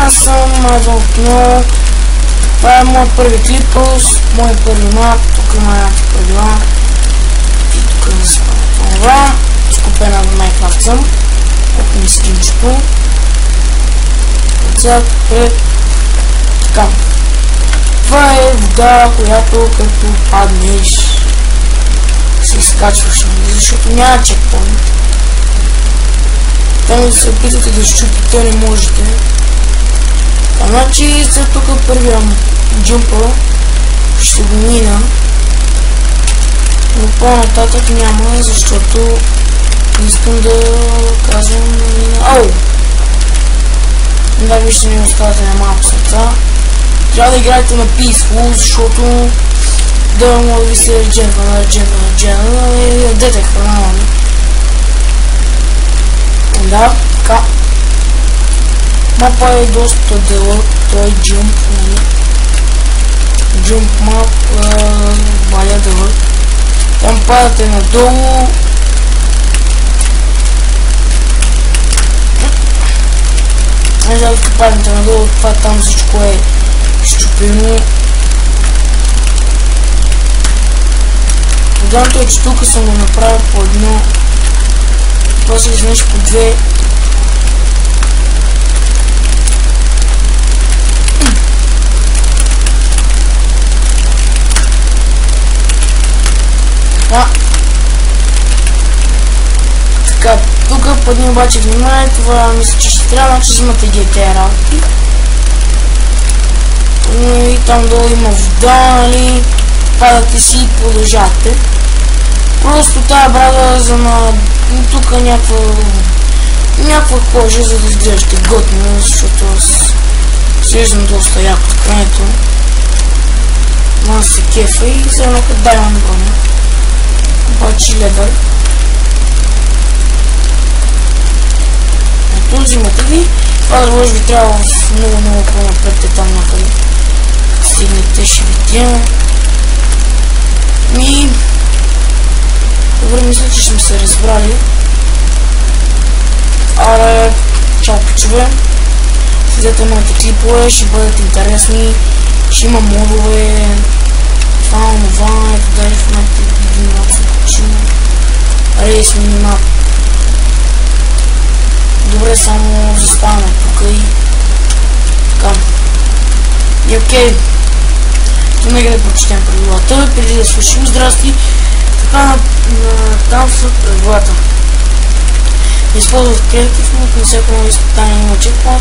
Аз съм Майдълкно. Това е моят първи клип, мой първи мап. Тук има някакви правила. И тук не се пада това. Скупена в Minecraft съм. Ето ми скинчето. Отзад, пред. Така. Това е вода, която като паднеш се изкачваш, защото няма чекпоинт. Там да се опитате да щупите, не можете. Значи за тук първия джумпа ще го мина, но по-нататък няма, защото искам да казвам да мина. Ау! Да, вижте ми оставате на малко сърца. Трябва да играете на Peaceful, защото да може да ви се редженва и ядете храна. Да, така. Мапа е доста дълъг, той е джумп, джумп мап, маля дълъг. Там падате надолу. Когато паднете надолу, това там всичко е щупено. Проблемът е, че тук съм го направил по едно, после изведнъж по две. Така, тук по един обаче внимание, това мисля, че ще трябва, значи взимате GTA работи. И там долу има вода, нали, падате си и продължавате. Просто тая брада за на... тук някаква кожа, за да изглеждате готно, защото аз свеждам доста яко ткането. Аз се кефа и за едно като Diamond броня. Обаче ледър. Ето, взимате ви. Това да може би трябва в много по-напред там някъде. Стигнете, ще видим. И... добре, мисля, че сме се разбрали. Аре, чао пичове. Следете моите клипове, ще бъдат интересни. Ще има модове. Това, ето даже в момента много съм почил. Рейс минимап. Добре, само заставаме тук и... така. И окей. Тук нека да прочетем правилата, преди да свършим. Здрасти. Така, там са правилата. Използват креатив мод, на всяко ново изпитание има чекпоинт.